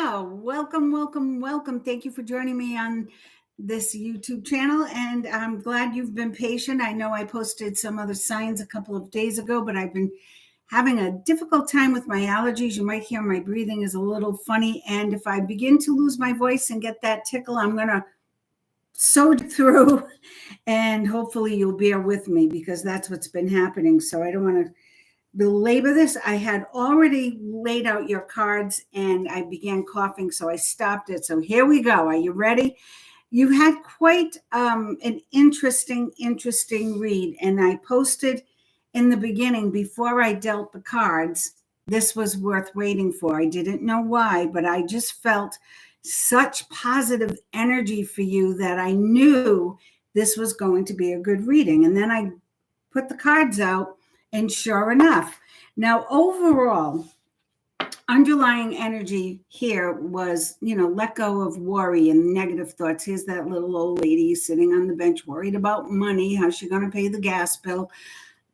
Welcome, welcome, welcome. Thank you for joining me on this YouTube channel, and I'm glad you've been patient. I know I posted some other signs a couple of days ago, but I've been having a difficult time with my allergies. You might hear my breathing is a little funny, and if I begin to lose my voice and get that tickle, I'm going to sow through, and hopefully you'll bear with me because that's what's been happening. So I don't want to belabor this. I had already laid out your cards and I began coughing, so I stopped it. So here we go. Are you ready? You had quite an interesting read, and I posted in the beginning before I dealt the cards, this was worth waiting for. I didn't know why, but I just felt such positive energy for you that I knew this was going to be a good reading. And then I put the cards out, and sure enough, now overall, underlying energy here was, let go of worry and negative thoughts. Here's that little old lady sitting on the bench worried about money, how's she going to pay the gas bill?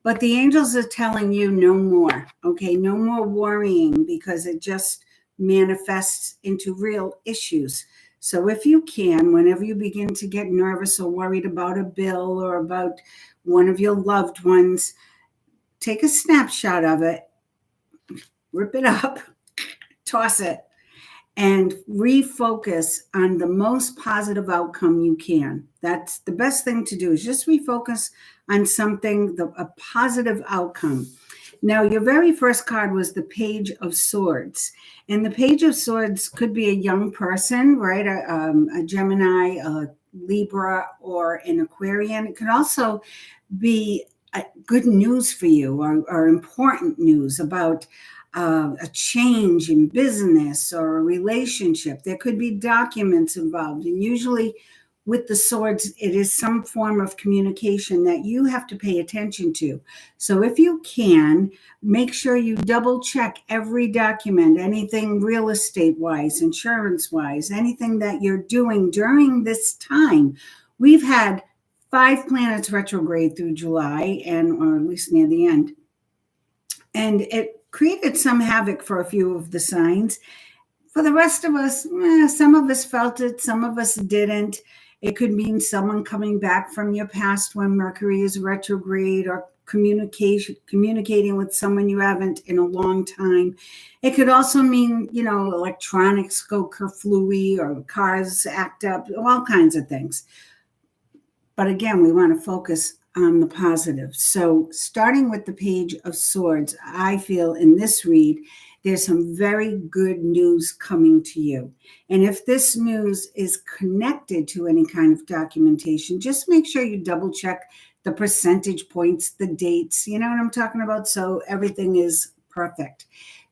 But the angels are telling you no more, okay? No more worrying, because it just manifests into real issues. So if you can, whenever you begin to get nervous or worried about a bill or about one of your loved ones, take a snapshot of it, rip it up, toss it, and refocus on the most positive outcome you can. That's the best thing to do, is just refocus on something, a positive outcome. Now, your very first card was the Page of Swords. And the Page of Swords could be a young person, right? A Gemini, a Libra, or an Aquarian. It could also be good news for you, or important news about a change in business or a relationship. There could be documents involved. And usually with the swords, it is some form of communication that you have to pay attention to. So if you can, make sure you double check every document, anything real estate wise, insurance wise, anything that you're doing during this time. We've had 5 planets retrograde through July, or at least near the end. And it created some havoc for a few of the signs. For the rest of us, some of us felt it, some of us didn't. It could mean someone coming back from your past when Mercury is retrograde, or communicating with someone you haven't in a long time. It could also mean, electronics go kerflooey, or cars act up, all kinds of things. But again, we want to focus on the positive. So starting with the Page of Swords, I feel in this read, there's some very good news coming to you. And if this news is connected to any kind of documentation, just make sure you double check the percentage points, the dates, you know what I'm talking about? So everything is perfect.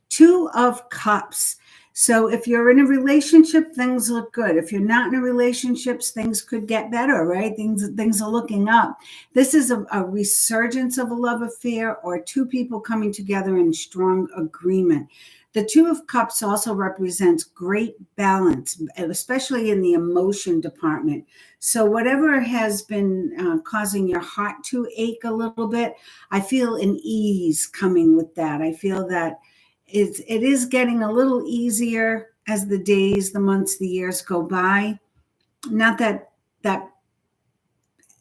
2 of Cups. So if you're in a relationship, things look good. If you're not in a relationship, things could get better, right? Things are looking up. This is a resurgence of a love affair, or 2 people coming together in strong agreement. The 2 of Cups also represents great balance, especially in the emotion department. So whatever has been causing your heart to ache a little bit, I feel an ease coming with that. I feel that it is getting a little easier as the days, the months, the years go by. Not that that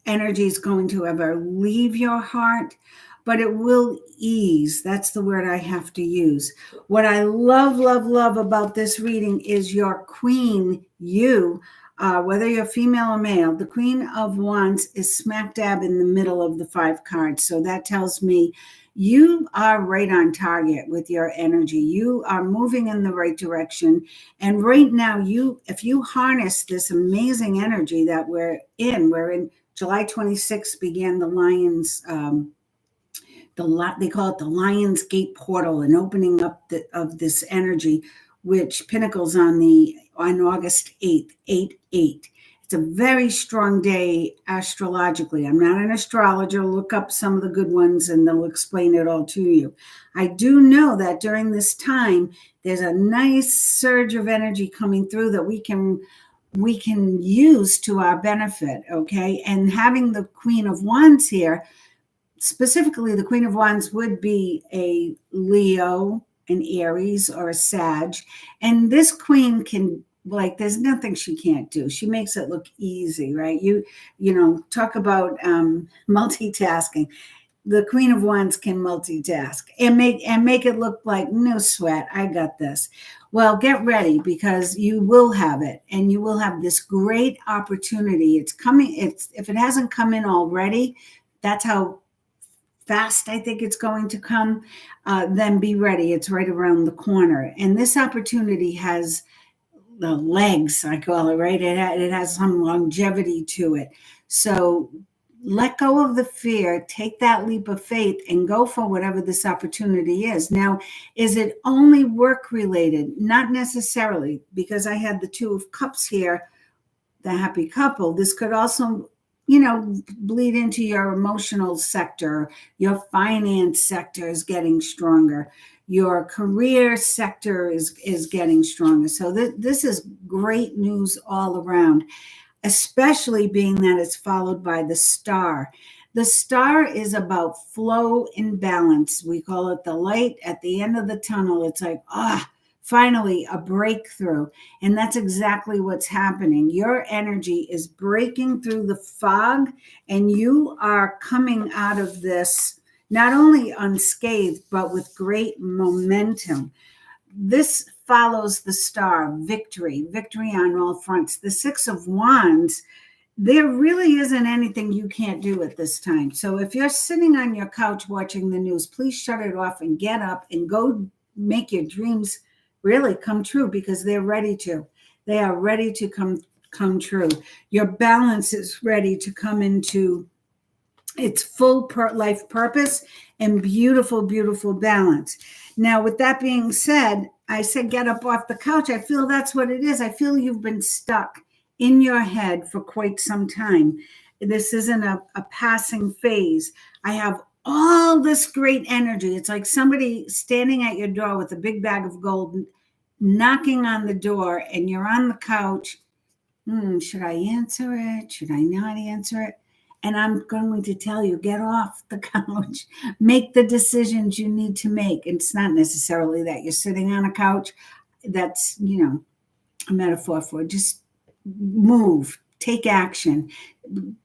energy is going to ever leave your heart, but it will ease. That's the word I have to use. What I love, love, love about this reading is your queen, you, whether you're female or male, the Queen of Wands is smack dab in the middle of the 5 cards. So that tells me you are right on target with your energy. You are moving in the right direction. And right now, if you harness this amazing energy that we're in July 26th began the Lions, they call it the Lions Gate portal, and opening up of this energy, which pinnacles on August 8th, 8/8. It's a very strong day astrologically. I'm not an astrologer. Look up some of the good ones and they'll explain it all to you. I do know that during this time, there's a nice surge of energy coming through that we can use to our benefit, okay? And having the Queen of Wands here, specifically the Queen of Wands would be a Leo, an Aries or a Sag. And this queen can, like, there's nothing she can't do. She makes it look easy, right? You know, talk about multitasking. The Queen of Wands can multitask and make it look like no sweat. I got this. Well, get ready, because you will have it, and you will have this great opportunity. It's coming. If it hasn't come in already, that's how fast I think it's going to come. Then be ready. It's right around the corner, and this opportunity has the legs, I call it, right? It has some longevity to it. So let go of the fear, take that leap of faith, and go for whatever this opportunity is. Now, is it only work related? Not necessarily, because I had the Two of Cups here, the happy couple. This could also, you know, bleed into your emotional sector. Your finance sector is getting stronger. Your career sector is getting stronger. So this is great news all around, especially being that it's followed by the star. The star is about flow and balance. We call it the light at the end of the tunnel. It's like, finally a breakthrough. And that's exactly what's happening. Your energy is breaking through the fog, and you are coming out of this not only unscathed, but with great momentum. This follows the star, victory on all fronts. The Six of Wands, there really isn't anything you can't do at this time. So if you're sitting on your couch watching the news, please shut it off and get up and go make your dreams really come true, because they're ready to. They are ready to come true. Your balance is ready to come into its full life purpose and beautiful, beautiful balance. Now, with that being said, I said get up off the couch. I feel that's what it is. I feel you've been stuck in your head for quite some time. This isn't a passing phase. I have all this great energy. It's like somebody standing at your door with a big bag of gold, knocking on the door, and you're on the couch. Should I answer it? Should I not answer it? And I'm going to tell you, get off the couch, make the decisions you need to make. It's not necessarily that you're sitting on a couch. That's, you know, a metaphor for just move, take action,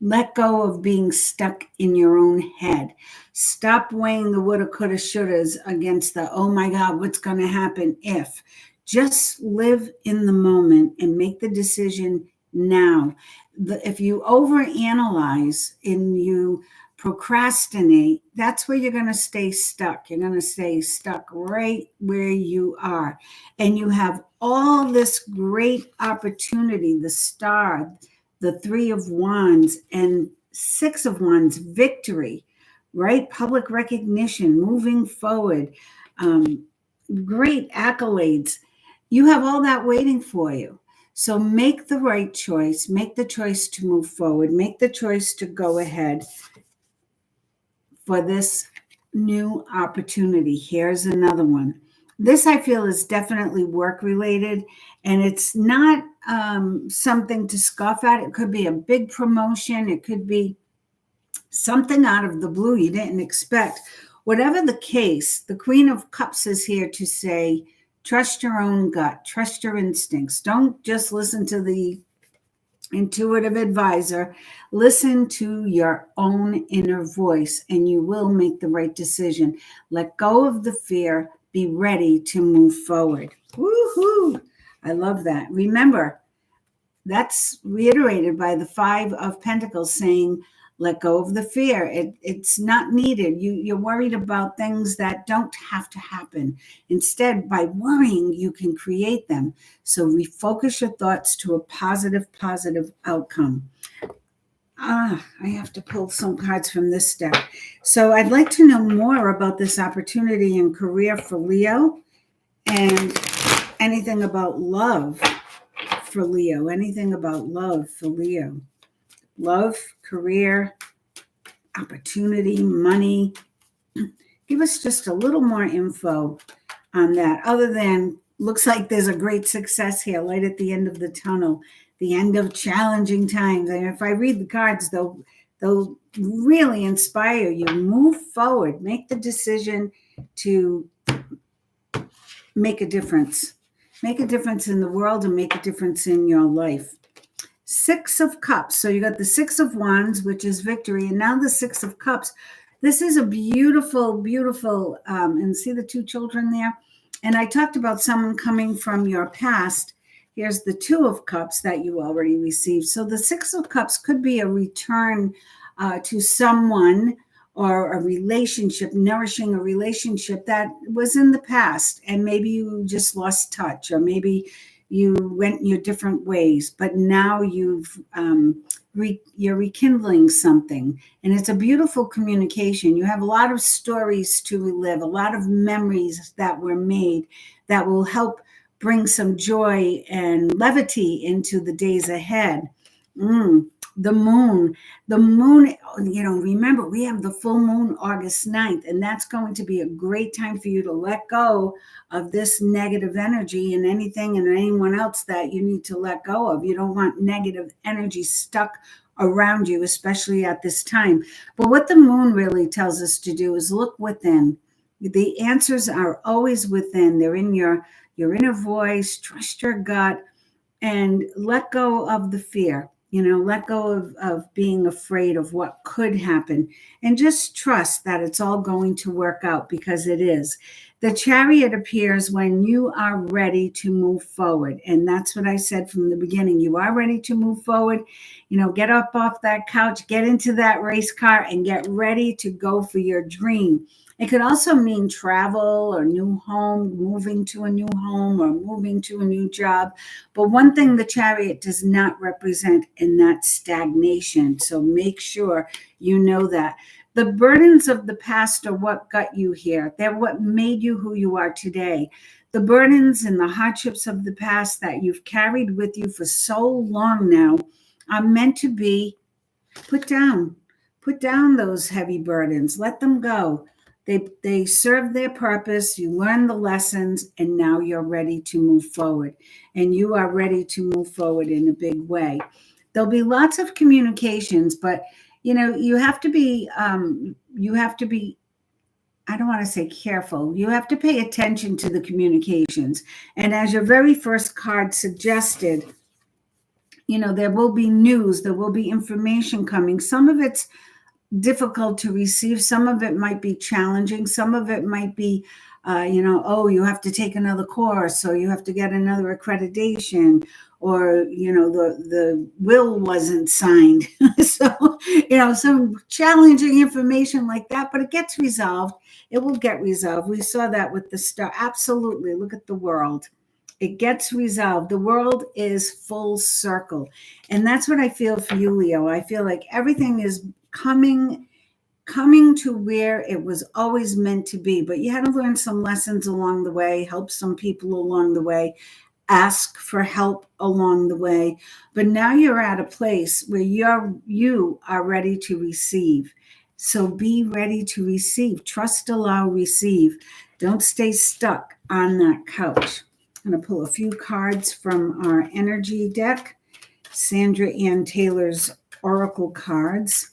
let go of being stuck in your own head. Stop weighing the woulda, coulda, shouldas against the, oh my God, what's going to happen if? Just live in the moment and make the decision now. If you overanalyze and you procrastinate, that's where you're going to stay stuck. You're going to stay stuck right where you are. And you have all this great opportunity, the star, the Three of Wands, and Six of Wands, victory, right? Public recognition, moving forward, great accolades. You have all that waiting for you. So make the right choice, make the choice to move forward, make the choice to go ahead for this new opportunity. Here's another one. This I feel is definitely work related, and it's not something to scoff at. It could be a big promotion. It could be something out of the blue you didn't expect. Whatever the case, the Queen of Cups is here to say, trust your own gut, trust your instincts. Don't just listen to the intuitive advisor. Listen to your own inner voice, and you will make the right decision. Let go of the fear. Be ready to move forward. Woohoo! I love that. Remember, that's reiterated by the Five of Pentacles saying, let go of the fear. It's not needed. You're worried about things that don't have to happen. Instead, by worrying, you can create them. So refocus your thoughts to a positive outcome. I have to pull some cards from this deck. So I'd like to know more about this opportunity and career for Leo, and anything about love for Leo. Anything about love for Leo. Love, career, opportunity, money. Give us just a little more info on that, other than looks like there's a great success here, light at the end of the tunnel, the end of challenging times. And if I read the cards, they'll really inspire you. Move forward, make the decision to make a difference. Make a difference in the world and make a difference in your life. Six of Cups. So you got the Six of Wands, which is victory, and now the Six of Cups. This is a beautiful, beautiful, and see the two children there? And I talked about someone coming from your past. Here's the Two of Cups that you already received. So the Six of Cups could be a return to someone or a relationship, nourishing a relationship that was in the past. And maybe you just lost touch, or maybe you went your different ways, but now you're rekindling something. And it's a beautiful communication. You have a lot of stories to relive, a lot of memories that were made that will help bring some joy and levity into the days ahead. The moon, remember we have the full moon August 9th, and that's going to be a great time for you to let go of this negative energy and anything and anyone else that you need to let go of. You don't want negative energy stuck around you, especially at this time. But what the moon really tells us to do is look within. The answers are always within. They're in your inner voice. Trust your gut and let go of the fear. Let go of being afraid of what could happen, and just trust that it's all going to work out, because it is. The Chariot appears when you are ready to move forward. And that's what I said from the beginning. You are ready to move forward. Get up off that couch, get into that race car, and get ready to go for your dream. It could also mean travel or new home, moving to a new home or moving to a new job. But one thing the Chariot does not represent in that stagnation. So make sure you know that. The burdens of the past are what got you here. They're what made you who you are today. The burdens and the hardships of the past that you've carried with you for so long now are meant to be put down. Put down those heavy burdens. Let them go. They serve their purpose. You learn the lessons, and now you're ready to move forward. And you are ready to move forward in a big way. There'll be lots of communications, but you have to be, I don't want to say careful. You have to pay attention to the communications. And as your very first card suggested, there will be news, there will be information coming. Some of it's difficult to receive. Some of it might be challenging. Some of it might be, you have to take another course, or you have to get another accreditation, or, the will wasn't signed. So, some challenging information like that, but it gets resolved. It will get resolved. We saw that with the star. Absolutely. Look at the world. It gets resolved. The world is full circle. And that's what I feel for you, Leo. I feel like everything is coming to where it was always meant to be. But you had to learn some lessons along the way, help some people along the way, ask for help along the way. But now you're at a place where you are ready to receive. So be ready to receive. Trust, allow, receive. Don't stay stuck on that couch. I'm going to pull a few cards from our energy deck, Sandra Ann Taylor's Oracle cards.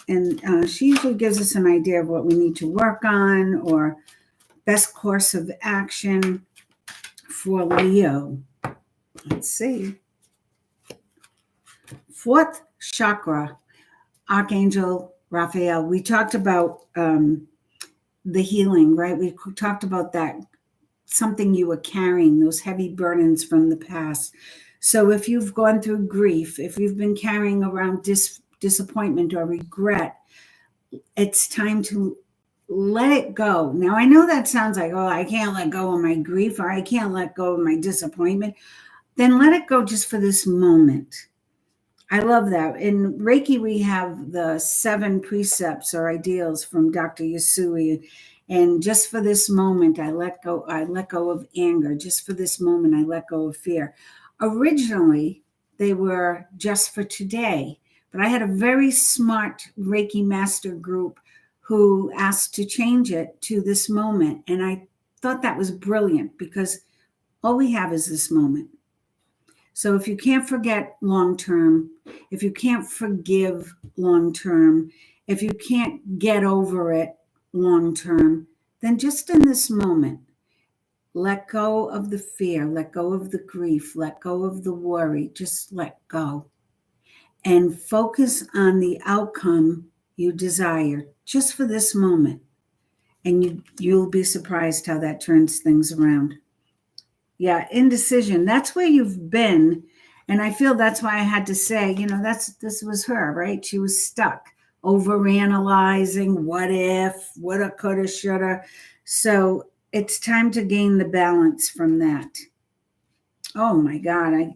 And she usually gives us an idea of what we need to work on or best course of action for Leo. Let's see. Fourth chakra, Archangel Raphael. We talked about the healing, right? We talked about that, something you were carrying, those heavy burdens from the past. So if you've gone through grief, if you've been carrying around disappointment or regret, it's time to let it go. Now, I know that sounds like, I can't let go of my grief, or I can't let go of my disappointment. Then let it go just for this moment. I love that. In Reiki, we have the 7 precepts or ideals from Dr. Yasui. And just for this moment, I let go of anger. Just for this moment, I let go of fear. Originally, they were just for today. But I had a very smart Reiki master group who asked to change it to this moment. And I thought that was brilliant, because all we have is this moment. So if you can't forget long-term, if you can't forgive long-term, if you can't get over it long-term, then just in this moment, Let go of the fear, let go of the grief, let go of the worry. Just let go and focus on the outcome you desire just for this moment. And you'll be surprised how that turns things around. Yeah, indecision. That's where you've been. And I feel that's why I had to say, this was her, right? She was stuck overanalyzing what if, woulda, coulda, shoulda. So it's time to gain the balance from that. Oh my God,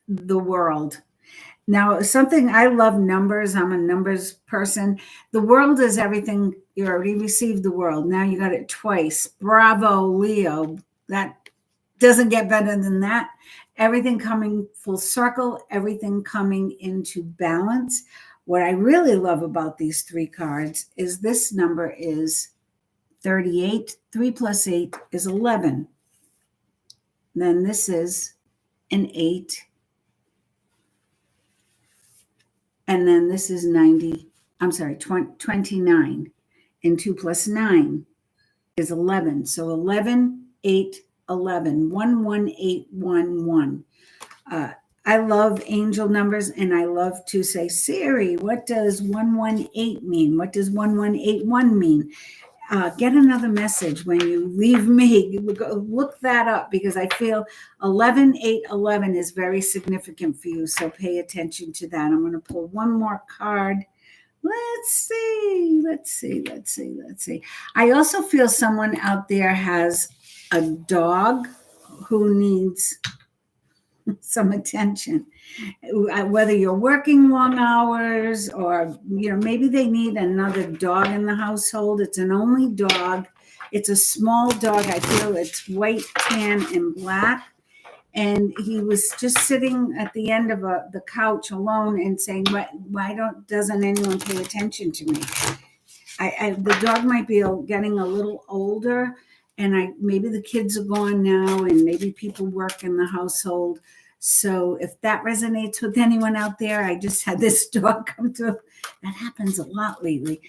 the world. Now, something I love numbers. I'm a numbers person. The world is everything. You already received the world. Now you got it twice. Bravo, Leo. That doesn't get better than that. Everything coming full circle, everything coming into balance. What I really love about these three cards is this number is 38. 3 plus 8 is 11. Then this is an 8. And then this is 29. And 2 plus 9 is 11. So 11, 8, 11, 11811. I love angel numbers, and I love to say, Siri, what does 118 mean? What does 1181 mean? Get another message when you leave me. Look that up, because I feel 11-8-11 is very significant for you. So pay attention to that. I'm going to pull one more card. Let's see. I also feel someone out there has a dog who needs some attention, whether you're working long hours or maybe they need another dog in the household. It's an only dog. It's a small dog. I feel it's white, tan, and black. And he was just sitting at the end of the couch alone and saying, why doesn't anyone pay attention to me? The dog might be getting a little older, and maybe the kids are gone now, and maybe people work in the household. So if that resonates with anyone out there, I just had this dog come through. That happens a lot lately.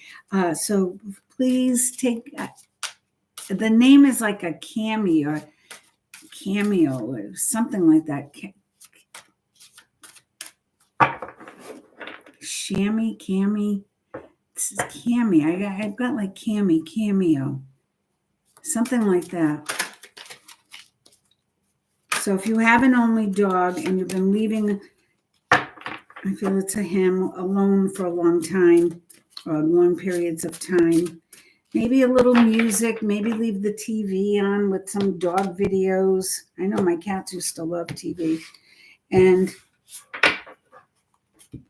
So please take, the name is like a cameo or something like that. Cami. This is Cami. I've got like cameo, something like that. So if you have an only dog and you've been leaving, I feel it's a him, alone for a long time, or long periods of time, maybe a little music, maybe leave the TV on with some dog videos. I know my cats used to love TV.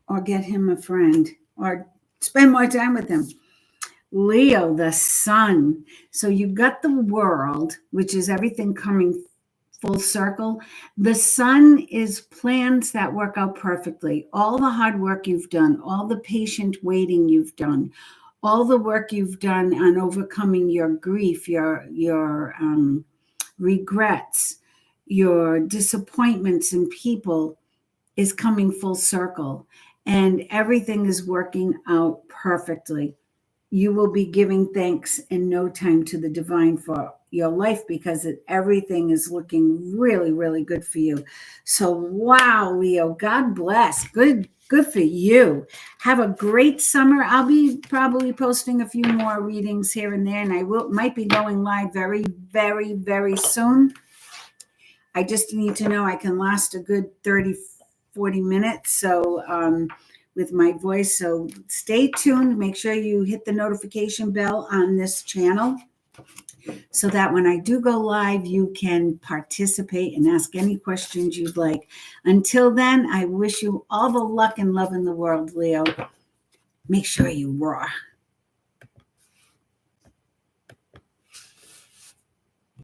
Or get him a friend, or spend more time with him. Leo, the sun. So you've got the world, which is everything coming full circle. The sun is plans that work out perfectly. All the hard work you've done, all the patient waiting you've done, all the work you've done on overcoming your grief, your regrets, your disappointments in people is coming full circle, and everything is working out perfectly. You will be giving thanks in no time to the divine for your life, because everything is looking really, really good for you. So, wow, Leo, God bless. Good for you. Have a great summer. I'll be probably posting a few more readings here and there, and I might be going live very, very, very soon. I just need to know I can last a good 30, 40 minutes. So, with my voice. So stay tuned. Make sure you hit the notification bell on this channel so that when I do go live, you can participate and ask any questions you'd like. Until then, I wish you all the luck and love in the world, Leo. Make sure you roar.